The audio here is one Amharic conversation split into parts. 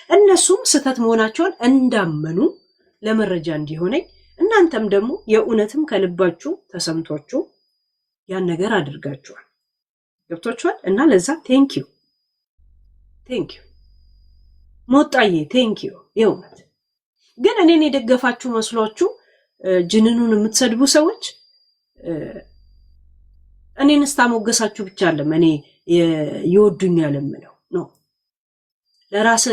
እነሱም ስተት መሆናቸውን እንዳመኑ ለመረጃ እንዲሆነኝ እናንተም ደግሞ የእውነትም ከልባችሁ ተሰምቷችሁ ያን ነገር አድርጋችኋል። ገብቷችኋል? እና ለዛ ቴንኪዩ ሞጣዬ ቴንኪዩ። የእውነት ግን እኔን የደገፋችሁ መስሏችሁ ጅንኑን የምትሰድቡ ሰዎች እኔን ስታሞገሳችሁ ብቻ አለም እኔ ይወዱኛል የምለው ነው። ለራስ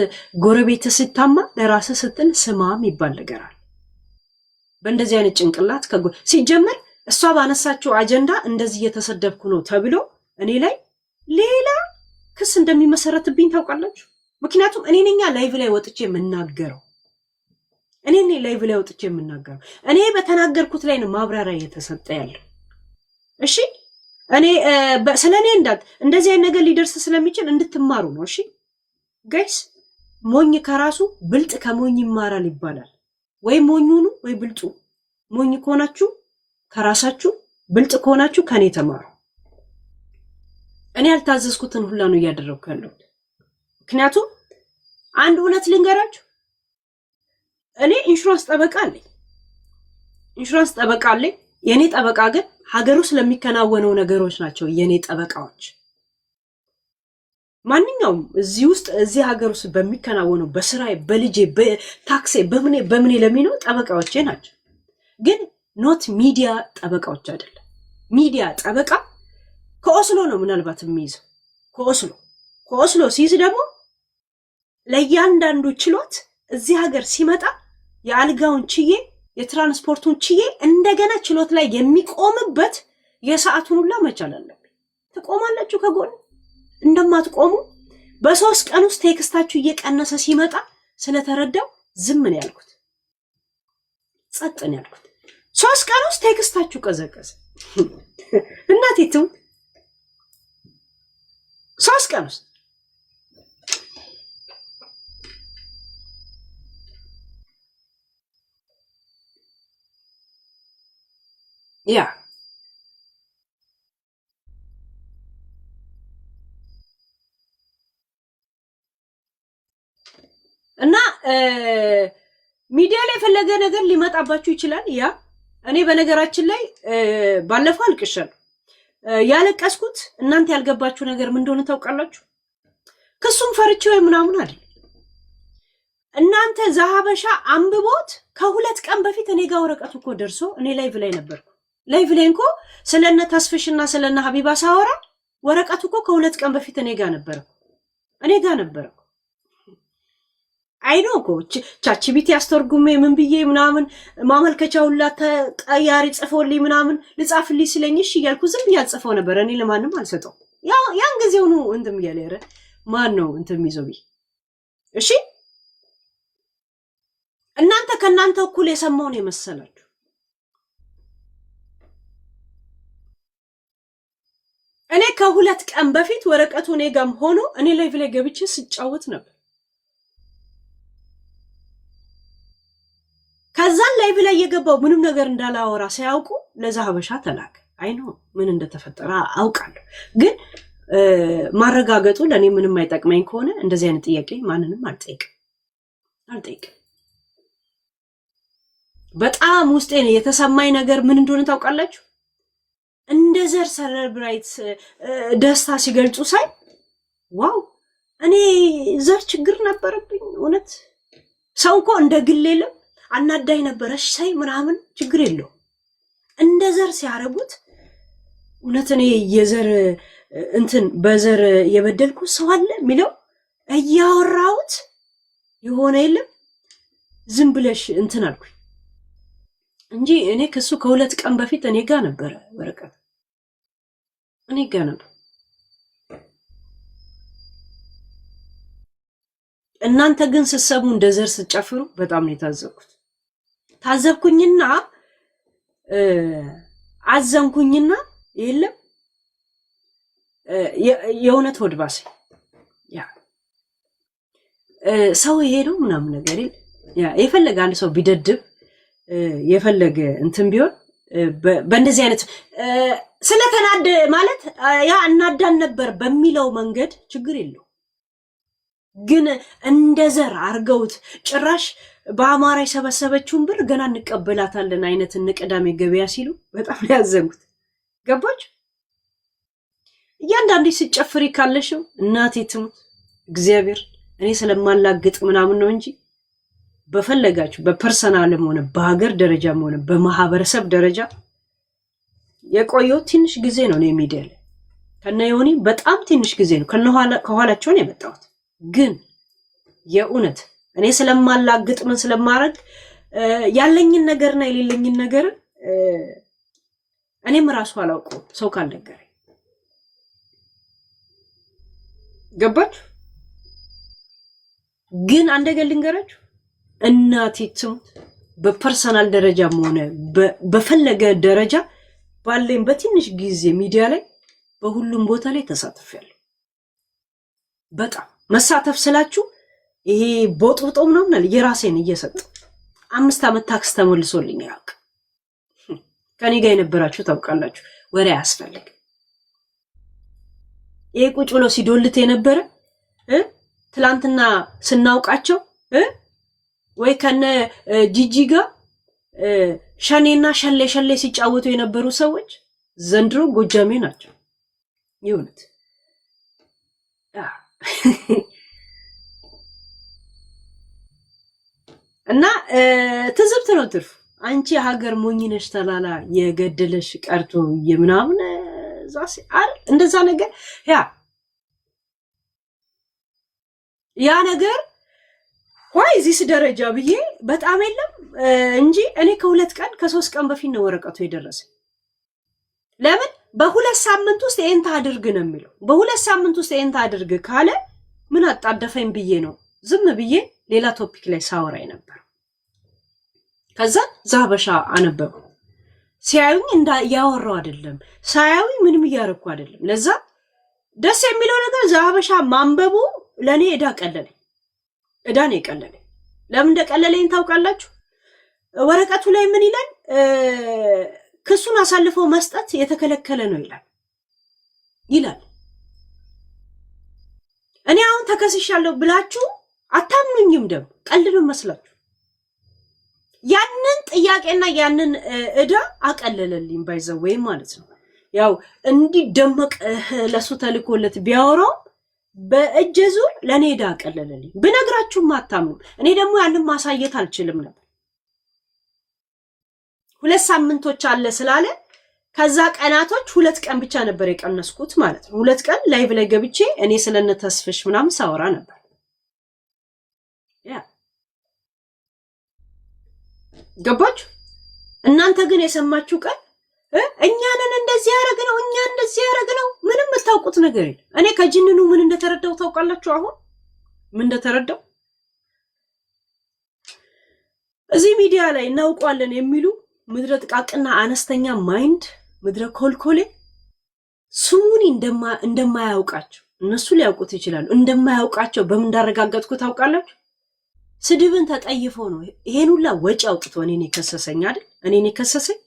ጎረቤት ስታማ ለራስ ስትል ስማም ይባል ነገር አለ። በእንደዚህ አይነት ጭንቅላት ሲጀመር እሷ ባነሳቸው አጀንዳ እንደዚህ እየተሰደብኩ ነው ተብሎ እኔ ላይ ሌላ ክስ እንደሚመሰረትብኝ ታውቃላችሁ። ምክንያቱም እኔ ነኝ ላይቭ ላይ ወጥቼ የምናገረው እኔ በተናገርኩት ላይ ነው ማብራሪያ እየተሰጠ ያለው። እሺ እኔ ስለኔ እንደዚህ አይነት ነገር ሊደርስ ስለሚችል እንድትማሩ ነው። እሺ ጋይስ ሞኝ ከራሱ ብልጥ ከሞኝ ይማራል ይባላል። ወይ ሞኙኑ ወይ ብልጡ። ሞኝ ከሆናችሁ ከራሳችሁ፣ ብልጥ ከሆናችሁ ከኔ ተማሩ። እኔ ያልታዘዝኩትን ሁላ ነው እያደረኩ ያለሁት። ምክንያቱም አንድ እውነት ልንገራችሁ፣ እኔ ኢንሹራንስ ጠበቃ አለኝ። የኔ ጠበቃ ግን ሀገሩ ስለሚከናወነው ነገሮች ናቸው የኔ ጠበቃዎች። ማንኛውም እዚህ ሀገር ውስጥ በሚከናወነው በስራዬ፣ በልጄ፣ በታክሴ፣ በምኔ ለሚኖር ጠበቃዎቼ ናቸው። ግን ኖት ሚዲያ ጠበቃዎች አይደለም። ሚዲያ ጠበቃ ከኦስሎ ነው ምናልባት የሚይዘው። ከኦስሎ ሲይዝ ደግሞ ለእያንዳንዱ ችሎት እዚህ ሀገር ሲመጣ የአልጋውን ችዬ የትራንስፖርቱን ችዬ እንደገና ችሎት ላይ የሚቆምበት የሰዓቱን ሁላ መቻል አለብኝ። ትቆማላችሁ ከጎን እንደማትቆሙ በ3 ቀን ውስጥ ቴክስታችሁ እየቀነሰ ሲመጣ ስለተረዳው ዝም ነው ያልኩት፣ ጸጥ ነው ያልኩት። 3 ቀን ውስጥ ቴክስታችሁ ቀዘቀዘ። እናቴቱ 3 ቀን ውስጥ ያ እና ሚዲያ ላይ ፈለገ ነገር ሊመጣባችሁ ይችላል። ያ እኔ በነገራችን ላይ ባለፈው አልቅሻለሁ። ያለቀስኩት እናንተ ያልገባችሁ ነገር ምን እንደሆነ ታውቃላችሁ? ክሱም ፈርቼ ወይ ምናምን አይደል። እናንተ ዛሃበሻ አንብቦት ከ2 ቀን በፊት እኔ ጋር ወረቀቱ እኮ ደርሶ እኔ ላይቭ ላይ ነበርኩ። ላይቭ ላይ እንኮ ስለነ ተስፍሽና ስለነ ሀቢባ ሳወራ ወረቀቱ እኮ ከ2 ቀን በፊት እኔ ጋር ነበረ። አይኖ እኮ ቻቺቢቲ አስተርጉሜ ምን ብዬ ምናምን ማመልከቻውላ ተቀያሪ ጽፎልኝ ምናምን ልጻፍልኝ ስለኝ እሺ እያልኩ ዝም ብዬ አልጽፈው ነበር። እኔ ለማንም አልሰጠው። ያን ጊዜው ነው እንትን እያለ ኧረ ማን ነው እንትን የሚይዘው? እሺ እናንተ ከናንተ እኩል የሰማው ነው የመሰላችሁ። እኔ ከ2 ቀን በፊት ወረቀቱ እኔ ጋርም ሆኖ እኔ ላይቭ ላይ ገብቼ ስጫወት ነበር። ከዛን ላይቭ ላይ የገባው ምንም ነገር እንዳላወራ ሲያውቁ ለዛሃበሻ ተላከ። አይኖ ምን እንደተፈጠረ አውቃለሁ። ግን ማረጋገጡ ለኔ ምንም አይጠቅመኝ ከሆነ እንደዚህ አይነት ጥያቄ ማንንም አልጠይቅም። በጣም ውስጤን የተሰማኝ ነገር ምን እንደሆነ ታውቃላችሁ? እንደ ዘር ሰለብራይት ደስታ ሲገልጹ ሳይ ዋው እኔ ዘር ችግር ነበረብኝ። እውነት ሰው እኮ እንደ ግል የለም አናዳይ ነበረሽ ሳይ ምናምን ችግር የለው። እንደ ዘር ሲያረጉት እውነት እኔ የዘር እንትን በዘር የበደልኩ ሰው አለ የሚለው እያወራሁት የሆነ የለም ዝም ብለሽ እንትን አልኩኝ እንጂ እኔ ከሱ ከ2 ቀን በፊት እኔ ጋር ነበረ ወረቀት እኔ ጋር ነበር። እናንተ ግን ስትሰሙ እንደ ዘር ስትጨፍሩ በጣም ነው የታዘብኩት። ታዘብኩኝና አዘንኩኝና የለም የእውነት ወድባሴ ያ ሰው ይሄደው ምናምን ነገር ያ የፈለገ አንድ ሰው ቢደድብ የፈለገ እንትን ቢሆን በእንደዚህ አይነት ስለተናደ ማለት ያ እናዳን ነበር በሚለው መንገድ ችግር የለው። ግን እንደዘር አርገውት ጭራሽ በአማራ የሰበሰበችውን ብር ገና እንቀበላታለን አይነት እንቅዳሜ ገበያ ሲሉ በጣም ያዘንኩት። ገባች? እያንዳንዴ ሲጨፍሪ ካለሽው እናቴ ትሙት እግዚአብሔር እኔ ስለማላግጥ ምናምን ነው እንጂ በፈለጋችሁ በፐርሰናልም ሆነ በሀገር ደረጃም ሆነ በማህበረሰብ ደረጃ የቆየው ትንሽ ጊዜ ነው። እኔ ሚዲያ ላይ ከነ ዮኒ በጣም ትንሽ ጊዜ ነው ከኋላቸው ነው የመጣሁት። ግን የእውነት እኔ ስለማላግጥ ምን ስለማረግ ያለኝን ነገርና የሌለኝን ነገር እኔም ራሱ አላውቀው ሰው ካልነገረኝ። ገባችሁ? ግን አንድ ነገር ልንገራችሁ፣ እናቴ ትሙት በፐርሰናል ደረጃም ሆነ በፈለገ ደረጃ ባለኝ በትንሽ ጊዜ ሚዲያ ላይ በሁሉም ቦታ ላይ ተሳትፌያለሁ። በጣም መሳተፍ ስላችሁ ይሄ ቦጥብጦ ምናምን የራሴን እየሰጠ 5 ዓመት ታክስ ተመልሶልኝ ያውቅ። ከኔ ጋር የነበራችሁ ታውቃላችሁ። ወሬ አያስፈልግም። ይሄ ቁጭ ብሎ ሲዶልት የነበረ ትላንትና ስናውቃቸው ወይ ከነ ጂጂ ጋር ሸኔና ሸሌ ሲጫወቱ የነበሩ ሰዎች ዘንድሮ ጎጃሜ ናቸው። ይሁንት እና ትዝብት ነው ትርፉ። አንቺ ሀገር ሞኝነሽ ተላላ የገደለሽ ቀርቶ የምናምን ዛስ አይደል እንደዛ ነገር ያ ነገር ወይ እዚህ ደረጃ ብዬ በጣም የለም እንጂ እኔ ከ2 ቀን ከ3 ቀን በፊት ነው ወረቀቱ የደረሰ። ለምን በ2 ሳምንት ውስጥ ይሄን ታድርግ ነው የሚለው። በ2 ሳምንት ውስጥ ይሄን ታድርግ ካለ ምን አጣደፈኝ ብዬ ነው ዝም ብዬ ሌላ ቶፒክ ላይ ሳወራ ነበር። ከዛ ዛበሻ አነበቡ። ሲያዩኝ ያወራው አይደለም፣ ሳያዩኝ ምንም እያረኩ አይደለም። ለዛ ደስ የሚለው ነገር ዛበሻ ማንበቡ ለኔ እዳ ቀለለኝ። እዳ ነው የቀለለኝ። ለምን እንደቀለለኝ ታውቃላችሁ? ወረቀቱ ላይ ምን ይላል? ክሱን አሳልፎ መስጠት የተከለከለ ነው ይላል። እኔ አሁን ተከስሻለሁ ብላችሁ አታምኑኝም። ደግሞ ቀልድ ነው መስላችሁ። ያንን ጥያቄና ያንን እዳ አቀለለልኝ ባይዘው ማለት ነው። ያው እንዲህ ደመቅ ለሱ ተልኮለት ቢያወራው በእጀ ዙር ለኔ እዳ አቀለለልኝ። ብነግራችሁም አታምኑም። እኔ ደግሞ ያንን ማሳየት አልችልም ነበር። 2 ሳምንቶች አለ ስላለ ከዛ ቀናቶች 2 ቀን ብቻ ነበር የቀነስኩት ማለት ነው። 2 ቀን ላይቭ ላይ ገብቼ እኔ ስለነ ተስፍሽ ምናምን ሳወራ ነበር። ገባችሁ? እናንተ ግን የሰማችሁ ቀን እኛንን እንደዚህ ያረግነው እኛ እንደዚህ ያረግነው ምንም የምታውቁት ነገር የለም። እኔ ከጅንኑ ምን እንደተረዳው ታውቃላችሁ? አሁን ምን እንደተረዳው እዚህ ሚዲያ ላይ እናውቀዋለን የሚሉ ምድረ ጥቃቅና አነስተኛ ማይንድ ምድረ ኮልኮሌ ስሙኒ እንደማያውቃቸው እነሱ ሊያውቁት ይችላሉ። እንደማያውቃቸው በምን እንዳረጋገጥኩ ታውቃላችሁ? ስድብን ተጠይፎ ነው ይሄን ሁላ ወጪ አውጥቶ እኔን የከሰሰኝ አይደል? እኔን የከሰሰኝ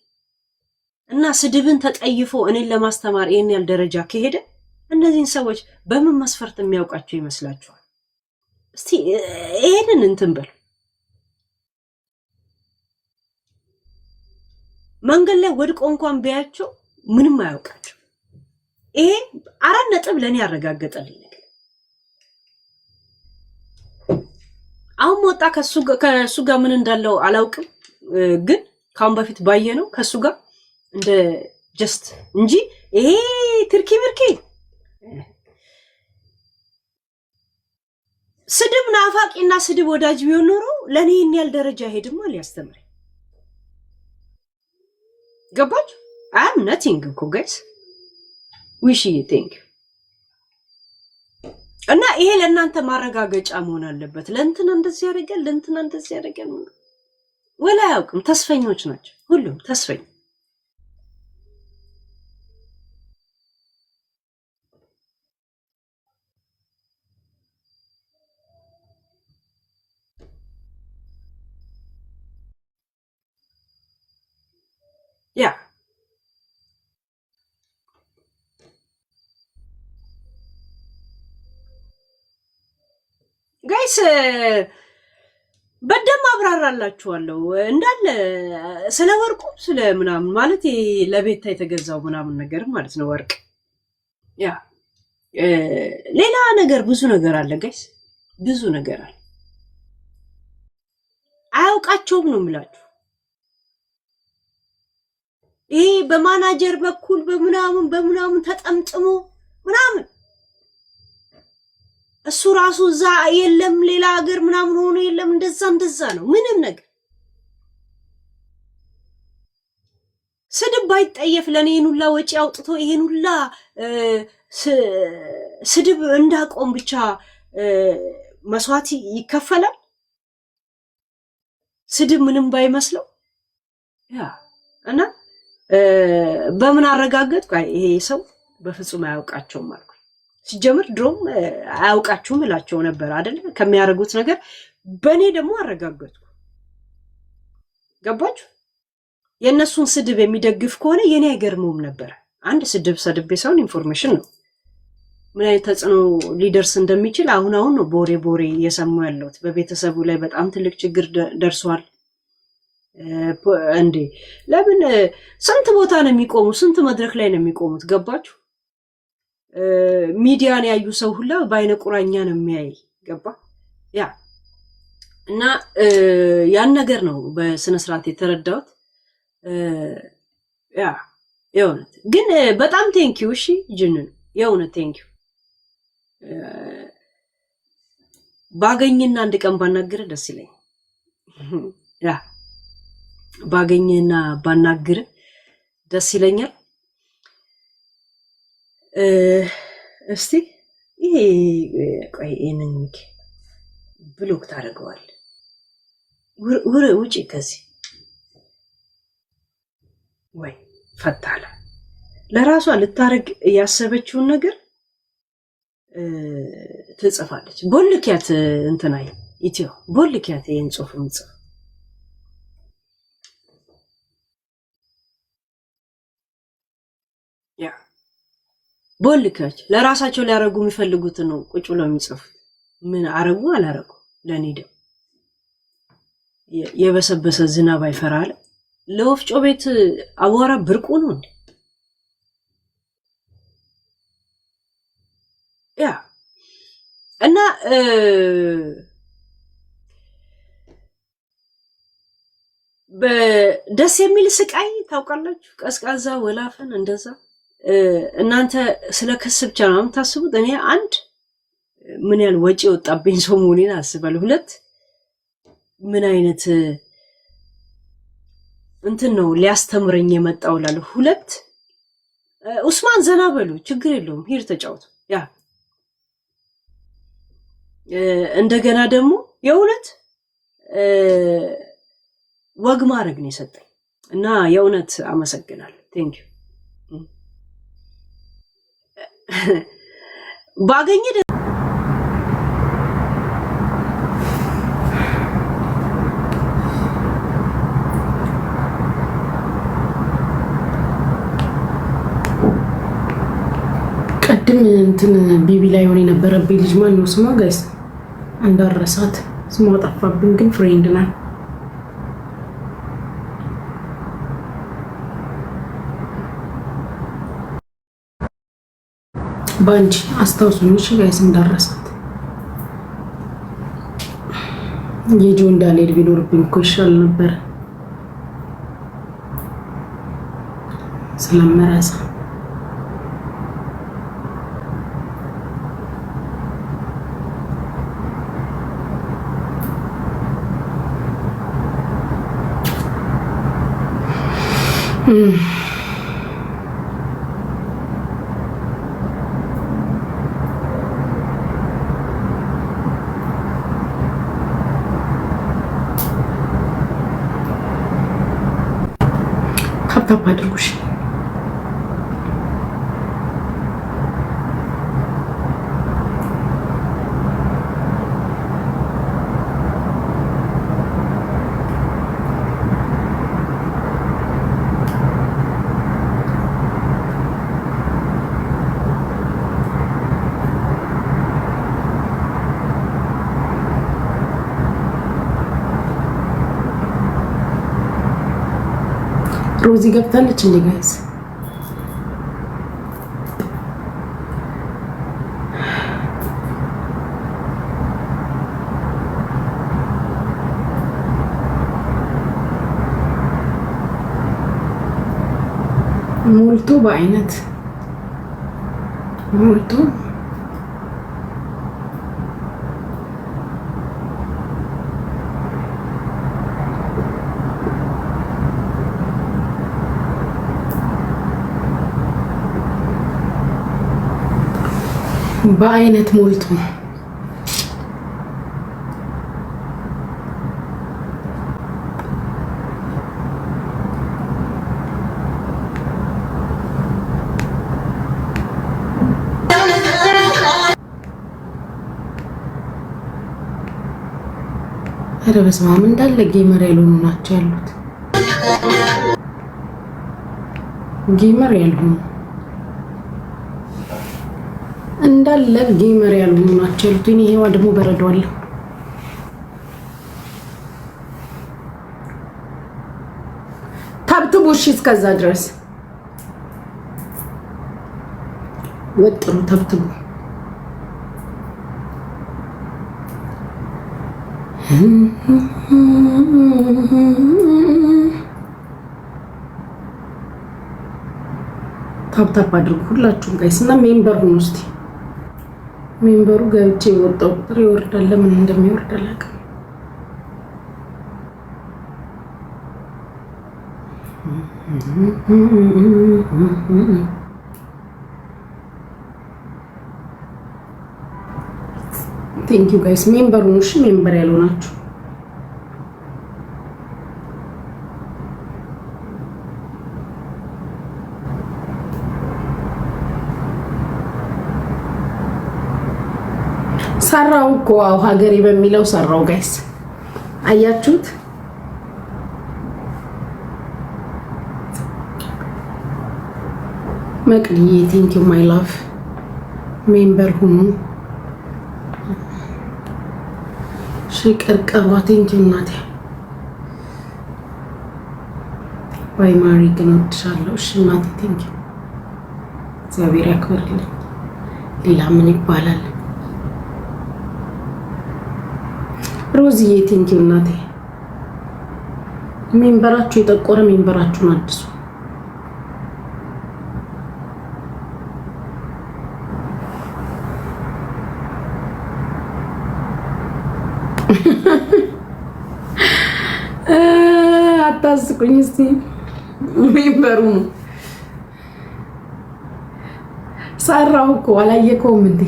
እና ስድብን ተጠይፎ እኔን ለማስተማር ይሄን ያህል ደረጃ ከሄደ እነዚህን ሰዎች በምን መስፈርት የሚያውቃቸው ይመስላችኋል? እስቲ ይሄንን እንትን በል። መንገድ ላይ ወድቆ እንኳን ቢያቸው ምንም አያውቃቸው። ይሄ 4 ነጥብ ለኔ ያረጋገጠልኝ ነገር። አሁን ወጣ ከሱ ጋር ምን እንዳለው አላውቅም፣ ግን ካሁን በፊት ባየ ነው ከሱ ጋር እንደ ጀስት እንጂ ይሄ ትርኪ ምርኪ ስድብ ናፋቂና ስድብ ወዳጅ ቢሆን ኖሮ ለኔ ይሄን ያህል ደረጃ ሄድማ ሊያስተምረኝ። ገባችሁ? I'm nothing እኮ guys. wish you think እና ይሄ ለእናንተ ማረጋገጫ መሆን አለበት። ለእንትና እንደዚህ ያደርጋል፣ ለእንትና እንደዚህ ያደርጋል ወላ ያውቅም። ተስፈኞች ናቸው ሁሉም ተስፈኝ። ያ ጋይስ በደም አብራራላችኋለሁ እንዳለ ስለ ወርቁ ስለ ምናምን ማለት ለቤታ የተገዛው ምናምን ነገር ማለት ነው ወርቅ ያ ሌላ ነገር ብዙ ነገር አለ ጋይስ ብዙ ነገር አለ አያውቃቸውም ነው የምላችሁ ይሄ በማናጀር በኩል በምናምን ተጠምጥሞ ምናምን እሱ ራሱ እዛ የለም ሌላ ሀገር ምናምን ሆኖ የለም እንደዛ ነው ምንም ነገር ስድብ ባይጠየፍ ለኔ ሁላ ወጪ አውጥቶ ይሄን ሁላ ስድብ እንዳቆም ብቻ መስዋዕት ይከፈላል ስድብ ምንም ባይመስለው ያ እና በምን አረጋገጥኩ ይሄ ሰው በፍጹም አያውቃቸውም ማለት ሲጀምር ድሮም አያውቃችሁም እላቸው ነበር አይደል ከሚያረጉት ነገር በኔ ደግሞ አረጋገጥኩ ገባችሁ የነሱን ስድብ የሚደግፍ ከሆነ የኔ አይገርመውም ነበር አንድ ስድብ ሰድብ ሳይሆን ኢንፎርሜሽን ነው ምን አይነት ተጽዕኖ ሊደርስ እንደሚችል አሁን ነው ቦሬ እየሰሙ ያለሁት በቤተሰቡ ላይ በጣም ትልቅ ችግር ደርሷል እንዴ ለምን ስንት ቦታ ነው የሚቆሙ ስንት መድረክ ላይ ነው የሚቆሙት ገባችሁ ሚዲያን ያዩ ሰው ሁላ ባይነ ቁራኛ ነው የሚያይ ገባ ያ እና ያን ነገር ነው በስነ ስርዓት የተረዳሁት ያ የእውነት ግን በጣም ቴንኪው እሺ ጅንን የእውነት ቴንኪው ባገኝና አንድ ቀን ባናገር ደስ ይለኝ ያ ባገኝና ባናገር ደስ ይለኛል እስቲ ይሄ ቆይ እነኝ ብሎክ ታደርገዋል ውጪ ከዚህ ወይ ፈታለ ለራሷ ልታረግ ያሰበችውን ነገር ትጽፋለች ቦልኪያት እንትናይ ኢትዮ ቦልኪያት ይሄን ጽሁፍ ምጽፍ ያ ቦልካች ለራሳቸው ሊያረጉ የሚፈልጉት ነው ቁጭ ብለው የሚጽፉት ምን አረጉ አላረጉ ለኔ ደም የበሰበሰ ዝናብ አይፈራል ለወፍጮ ቤት አቧራ ብርቁ ነው እንዴ ያ እና በደስ የሚል ስቃይ ታውቃላችሁ ቀስቃዛ ወላፈን እንደዛ እናንተ ስለ ከስብ ብቻ ነው ታስቡት እኔ አንድ ምን ያህል ወጪ ወጣብኝ ሰው መሆኔን አስባለሁ ሁለት ምን አይነት እንትን ነው ሊያስተምረኝ የመጣው ላለው ሁለት ኡስማን ዘና በሉ ችግር የለውም ሂር ተጫውቱ ያ እንደገና ደግሞ የእውነት ወግ ማድረግ ነው የሰጠኝ እና የእውነት አመሰግናለሁ ቴንኪው ባገኘ ቀድም እንትን ቢቢ ላይ ሆነ የነበረብኝ ልጅ ማን ነው ስሟ ጋይስ እንዳረሳት ስሟ ጠፋብኝ ግን ፍሬንድ ናት ባንቺ አስታውሱኝ እሺ ጋይስ እንዳረሳት የጆ እንዳልሄድ ቢኖርብኝ እኮ ይሻል ነበር ስለማረሳ ታፕ አድርጉሽ ሮዚ ገብታለች እንዴ ጋይስ? ሞልቶ በአይነት ሞልቶ በአይነት ሞልቶ ኧረ በስመ አብ እንዳለ ጌመር ያልሆኑ ናቸው ያሉት። ጌመር ያልሆኑ እንዳለ ጌመር ያልሆኑ ናቸው ያሉት። እኔ ይሄዋ ደግሞ በረዷል። ታብትቡ እሺ፣ እስከዛ ድረስ ወጥሩ ታብትቡ። ታፕታፕ አድርጉ ሁላችሁም ጋይስ እና ሜምበር ሁኑ እስቲ። ሜምበሩ ገብቼ የወጣው ቁጥር ይወርዳል። ለምን እንደሚወርድ አላውቅም። ቴንክ ዩ ጋይስ። ሜምበር ሁኑ እሺ። ሜምበር ያልሆናችሁ ሰራው እኮ ሀገሬ በሚለው ሰራው ጋይስ። አያችሁት? መቅድዬ ቴንክ ዩ ማይ ላቭ። ሜምበር ሁኑ እሺ። ቀርቀሯ ቴንክ ዩ እናቴ። ባይ ማሪ ግን ወድሻለሁ። እሺ እናቴ ቴንክ ዩ። እግዚአብሔር ያክብርልኝ። ሌላ ምን ይባላል? ሮዚዬ ቴንክ ዩ እናቴ። ሜምበራችሁ የጠቆረ ሜምበራችሁን አድሱ። አታስቁኝ እስቲ። ሜምበሩ ሰራው እኮ አላየከውም እንዴ?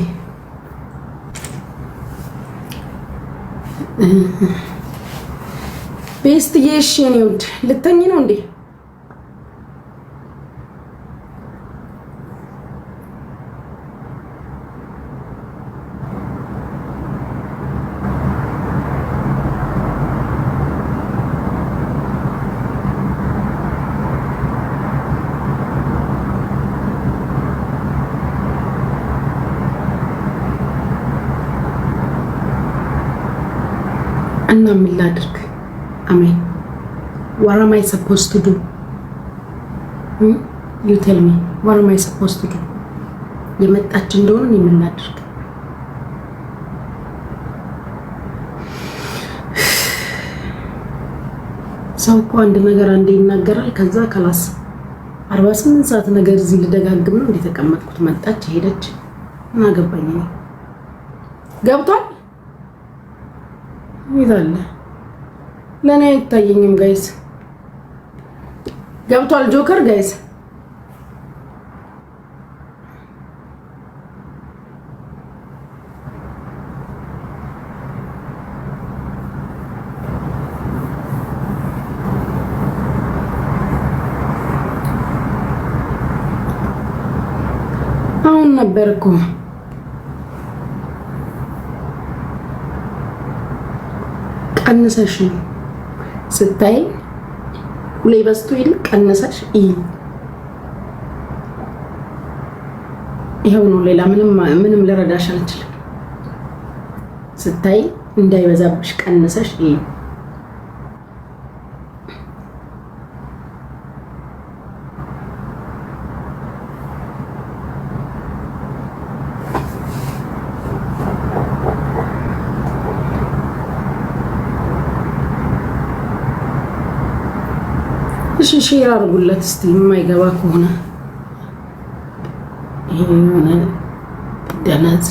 ቤስት የሽኔ ውድ ልተኝ ነው እንዴ? እና ምን ላድርግ? አሜን። what am I supposed to do? you tell me, what am I supposed to do? የመጣች እንደሆነ ምን ላድርግ? ሰው እኮ አንድ ነገር አንዴ ይናገራል። ከዛ ከላስ 48 ሰዓት ነገር እዚህ ልደጋግም ነው እንዴ ተቀመጥኩት? መጣች ሄደች፣ ምን አገባኝ ነው? ገብቷል ይላል። ለኔ አይታየኝም ጋይስ። ገብቷል ጆከር ጋይስ። አሁን ነበር እኮ ቀንሰሽ ስታይ ሁሌ በስቶ ይል ቀንሰሽ ይሄው ነው። ሌላ ምንም ልረዳሽ አልችልም። ስታይ እንዳይበዛብሽ ቀንሰሽ እሺ ሼር አድርጉለት እስቲ የማይገባ ከሆነ ይሄ የሆነ ደነዝ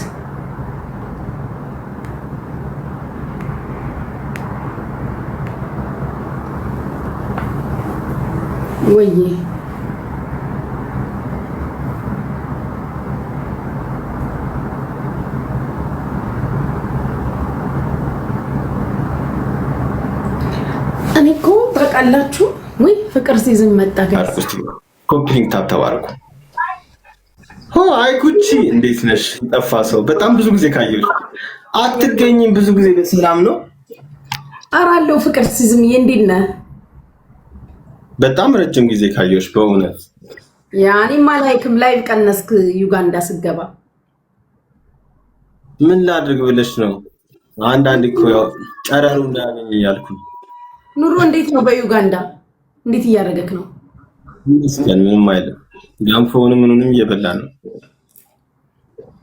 ወይ እኔ እኮ ታውቃላችሁ ወይ ፍቅር ሲዝም መጣ ጋር ኮምፕሊንግ ታብ ተባረኩ። አይ ኩቺ እንዴት ነሽ? ጠፋ ሰው በጣም ብዙ ጊዜ ካየሁሽ አትገኝም። ብዙ ጊዜ በሰላም ነው? አራለው ፍቅር ሲዝም እንዴት ነህ? በጣም ረጅም ጊዜ ካየሁሽ በእውነት ያኔ ማላይክም ላይቭ ቀነስክ ዩጋንዳ ስገባ ምን ላድርግ ብለሽ ነው? አንዳንድ እኮ ያው ጨረሩ እንዳያገኝ እያልኩ ኑሮ እንዴት ነው በዩጋንዳ? እንዴት እያደረገክ ነው? ምንም አይደለም። ጋንፎንም ምኑንም እየበላ ነው።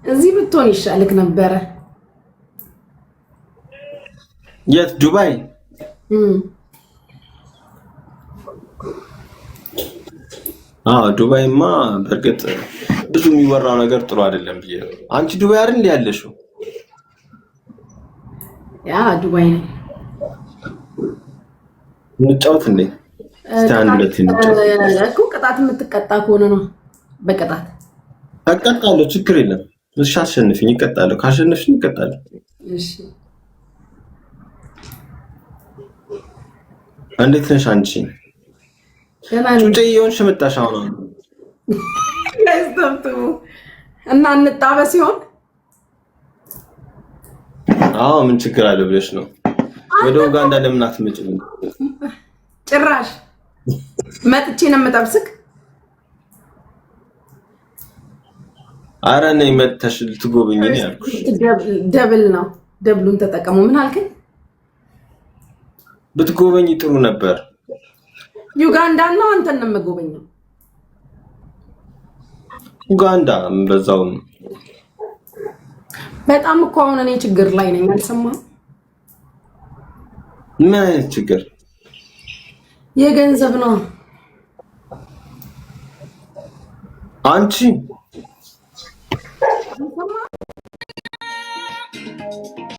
እዚህ ብትሆን ይሻልክ ነበረ። የት? ዱባይ? ዱባይማ በእርግጥ ብዙ የሚወራው ነገር ጥሩ አይደለም ብዬ ነው። አንቺ ዱባይ አይደል ያለሽው? ያ ዱባይ ነኝ። እንጫወት እንዴ? ስታንድ ሁለት እንጫወት እኮ ቅጣት የምትቀጣ ከሆነ ነው። በቅጣት አቀጣለሁ፣ ችግር የለም። እሺ አሸንፊኝ፣ እቀጣለሁ። ካሸነፍሽኝ እቀጣለሁ። እሺ እንዴት ነሽ አንቺ? ጩጬ የሆንሽ መጣሽ አሁን። እና እንጣበስ ሲሆን ምን ችግር አለ ብለሽ ነው? ወደ ኡጋንዳ ለምን አትመጭም? ጭራሽ መጥቼ ነው የምጠብስክ። ኧረ ነይ መጥተሽ ልትጎበኝ ነው ያልኩሽ። ደብል ነው፣ ደብሉን ተጠቀሙ። ምን አልከኝ? ብትጎበኝ ጥሩ ነበር። ዩጋንዳ ነው አንተን ነው የምጎበኘው። ኡጋንዳ በዛው በጣም እኮ አሁን እኔ ችግር ላይ ነኝ። አልሰማህም? ምን አይነት ችግር? የገንዘብ ነው። አንቺ